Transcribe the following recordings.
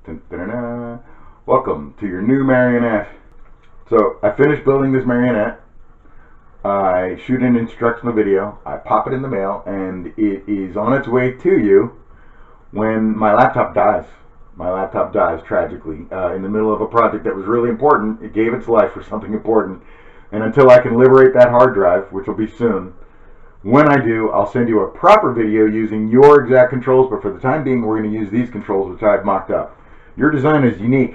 Dun, dun, dun, dun. Welcome to your new marionette. So I finished building this marionette. I shoot an instructional video, I pop it in the mail, and it is on its way to you when my laptop dies. My laptop dies tragically in the middle of a project that was really important. It gave its life for something important, and until I can liberate that hard drive, which will be soon, when I do, I'll send you a proper video using your exact controls, but for the time being we're going to use these controls which I've mocked up. Your design is unique.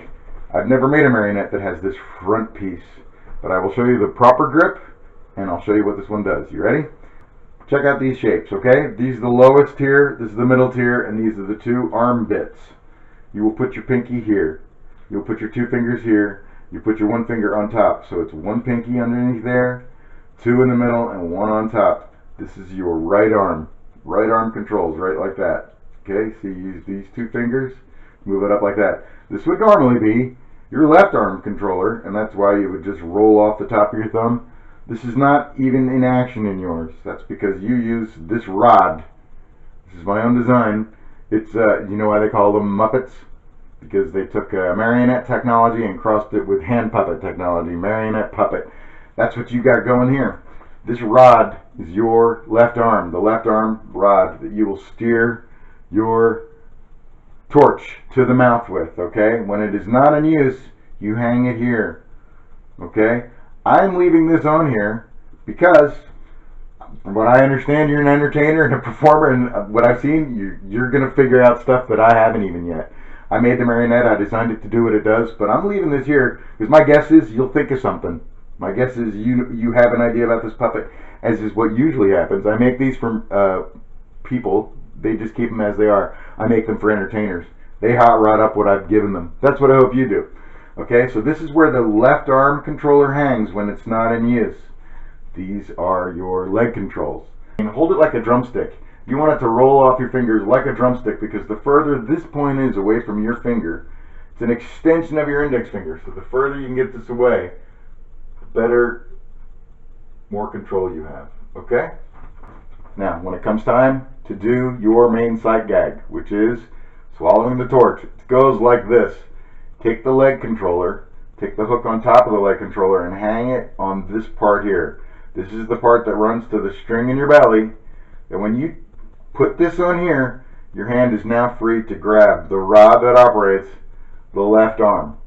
I've never made a marionette that has this front piece, but I will show you the proper grip and I'll show you what this one does. You ready? Check out these shapes, okay? These are the lowest tier, this is the middle tier, and these are the two arm bits. You will put your pinky here. You'll put your two fingers here. You put your one finger on top. So it's one pinky underneath there, two in the middle, and one on top. This is your right arm. Right arm controls, right like that. Okay, so you use these two fingers, move it up like that. This would normally be your left arm controller, and that's why you would just roll off the top of your thumb. This is not even in action in yours. That's because you use this rod. This is my own design. It's, you know why they call them Muppets? Because they took marionette technology and crossed it with hand puppet technology. Marionette puppet. That's what you got going here. This rod is your left arm. The left arm rod that you will steer your torch to the mouth with, okay? When it is not in use, you hang it here, okay? I'm leaving this on here because, from what I understand, you're an entertainer and a performer, and what I've seen, you're going to figure out stuff that I haven't even yet. I made the marionette, I designed it to do what it does, but I'm leaving this here because my guess is you'll think of something. My guess is you have an idea about this puppet, as is what usually happens. I make these for people. They just keep them as they are. I make them for entertainers. They hot rod up what I've given them. That's what I hope you do. Okay, so this is where the left arm controller hangs when it's not in use. These are your leg controls. And hold it like a drumstick. You want it to roll off your fingers like a drumstick, because the further this point is away from your finger, it's an extension of your index finger. So the further you can get this away, the better, more control you have. Okay? Now, when it comes time to do your main sight gag, which is swallowing the torch, it goes like this. Take the leg controller, take the hook on top of the leg controller and hang it on this part here. This is the part that runs to the string in your belly. And when you put this on here, your hand is now free to grab the rod that operates the left arm.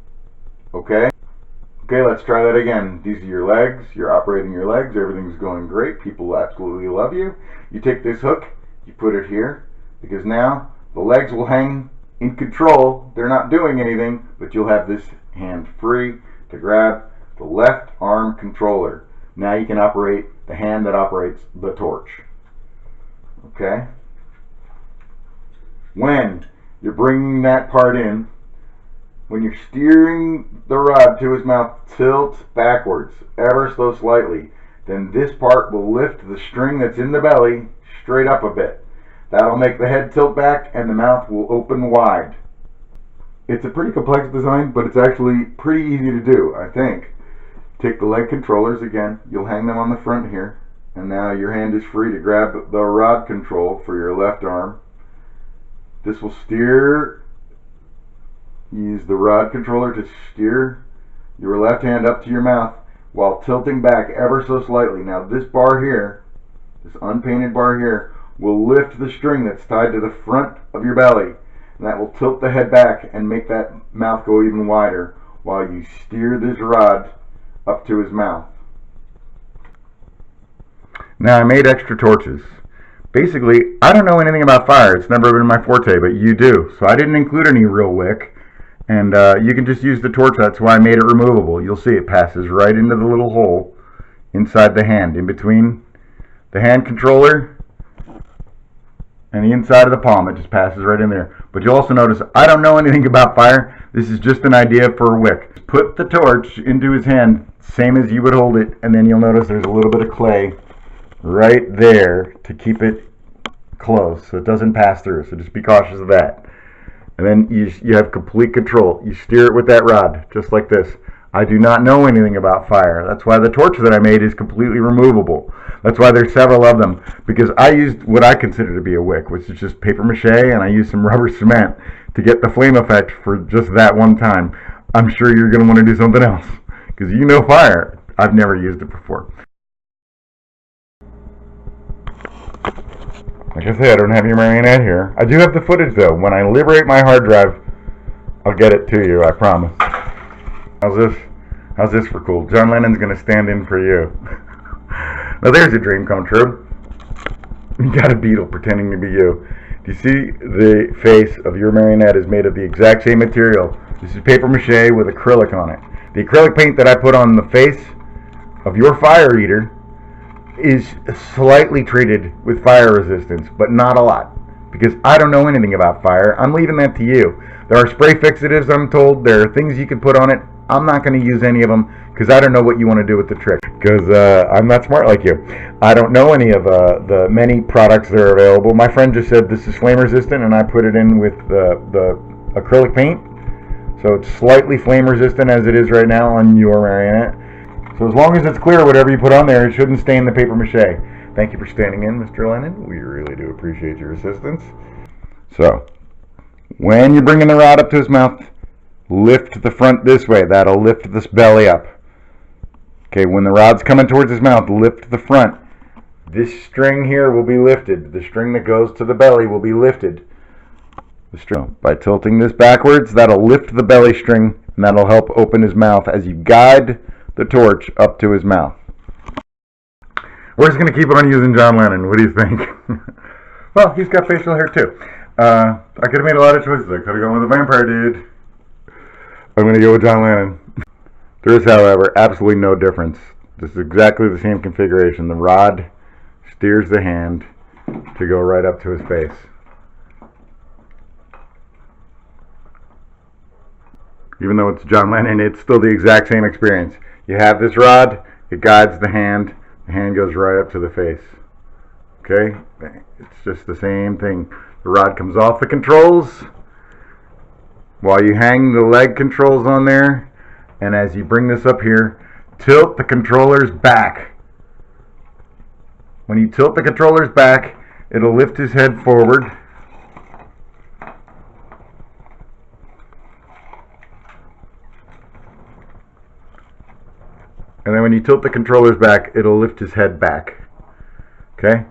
Okay? Okay, let's try that again. These are your legs. You're operating your legs. Everything's going great. People absolutely love you. You take this hook, you put it here, because now the legs will hang in control. They're not doing anything, but you'll have this hand free to grab the left arm controller. Now you can operate the hand that operates the torch. Okay? When you're bringing that part in, when you're steering the rod to his mouth, tilt backwards ever so slightly. Then this part will lift the string that's in the belly straight up a bit. That'll make the head tilt back and the mouth will open wide. It's a pretty complex design, but it's actually pretty easy to do, I think. Take the leg controllers again. You'll hang them on the front here. And now your hand is free to grab the rod control for your left arm. This will steer. Use the rod controller to steer your left hand up to your mouth while tilting back ever so slightly. Now this bar here, this unpainted bar here, will lift the string that's tied to the front of your belly, and that will tilt the head back and make that mouth go even wider while you steer this rod up to his mouth. Now I made extra torches. Basically, I don't know anything about fire. It's never been my forte, but you do. So I didn't include any real wick. And you can just use the torch. That's why I made it removable. You'll see it passes right into the little hole inside the hand, in between the hand controller and the inside of the palm. It just passes right in there. But you'll also notice I don't know anything about fire. This is just an idea for a wick. Put the torch into his hand, same as you would hold it, and then you'll notice there's a little bit of clay right there to keep it close so it doesn't pass through. So just be cautious of that. And then you have complete control. You steer it with that rod, just like this. I do not know anything about fire. That's why the torch that I made is completely removable. That's why there's several of them, because I used what I consider to be a wick, which is just paper mache, and I used some rubber cement to get the flame effect for just that one time, I'm sure you're going to want to do something else. Because you know fire. I've never used it before. Like I say, I don't have your marionette here. I do have the footage though. When I liberate my hard drive, I'll get it to you, I promise. How's this for cool? John Lennon's going to stand in for you. Now there's a dream come true. You got a beetle pretending to be you. Do you see the face of your marionette is made of the exact same material? This is paper mache with acrylic on it. The acrylic paint that I put on the face of your fire eater is slightly treated with fire resistance, but not a lot, because I don't know anything about fire. I'm leaving that to you. There are spray fixatives, I'm told. There are things you can put on it. I'm not going to use any of them because I don't know what you want to do with the trick, because I'm not smart like you. I don't know any of the many products that are available. My friend just said this is flame resistant, and I put it in with the acrylic paint, so it's slightly flame resistant as it is right now on your marionette. So as long as it's clear, whatever you put on there, it shouldn't stain the paper mache. Thank you for standing in, Mr. Lennon. We really do appreciate your assistance. So, when you're bringing the rod up to his mouth, lift the front this way. That'll lift this belly up. Okay, when the rod's coming towards his mouth, lift the front. This string here will be lifted. The string that goes to the belly will be lifted. The string. By tilting this backwards, that'll lift the belly string, and that'll help open his mouth as you guide the torch up to his mouth. We're just going to keep on using John Lennon. What do you think? Well, he's got facial hair too. I could have made a lot of choices. I could have gone with a vampire dude. I'm going to go with John Lennon. There is, however, absolutely no difference. This is exactly the same configuration. The rod steers the hand to go right up to his face. Even though it's John Lennon, it's still the exact same experience. You have this rod, it guides the hand goes right up to the face. Okay? It's just the same thing. The rod comes off the controls while you hang the leg controls on there, and as you bring this up here, tilt the controllers back. When you tilt the controllers back, it'll lift his head forward. And then when you tilt the controllers back, it'll lift his head back. Okay?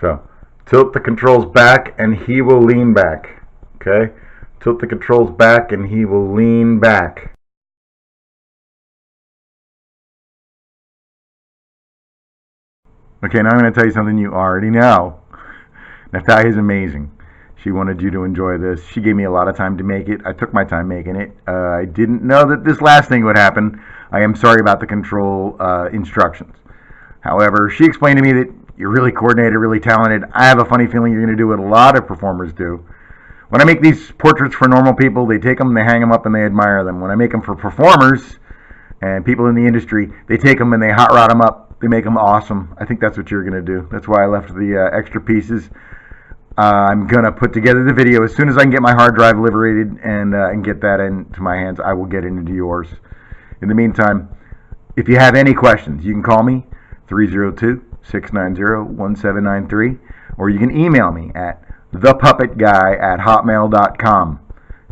So, tilt the controls back and he will lean back. Okay? Tilt the controls back and he will lean back. Okay, now I'm going to tell you something you already know. Natalia is amazing. She wanted you to enjoy this. She gave me a lot of time to make it. I took my time making it. I didn't know that this last thing would happen. I am sorry about the control instructions. However, she explained to me that you're really coordinated, really talented. I have a funny feeling you're going to do what a lot of performers do. When I make these portraits for normal people, they take them, they hang them up, and they admire them. When I make them for performers and people in the industry, they take them and they hot rod them up. They make them awesome. I think that's what you're going to do. That's why I left the extra pieces. I'm going to put together the video. As soon as I can get my hard drive liberated and get that into my hands, I will get it into yours. In the meantime, if you have any questions, you can call me, 302-690-1793, or you can email me at thepuppetguy@hotmail.com.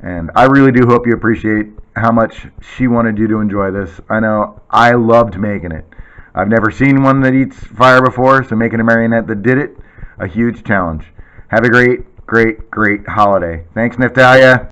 And I really do hope you appreciate how much she wanted you to enjoy this. I know I loved making it. I've never seen one that eats fire before, so making a marionette that did it, a huge challenge. Have a great, great, great holiday. Thanks, Natalia.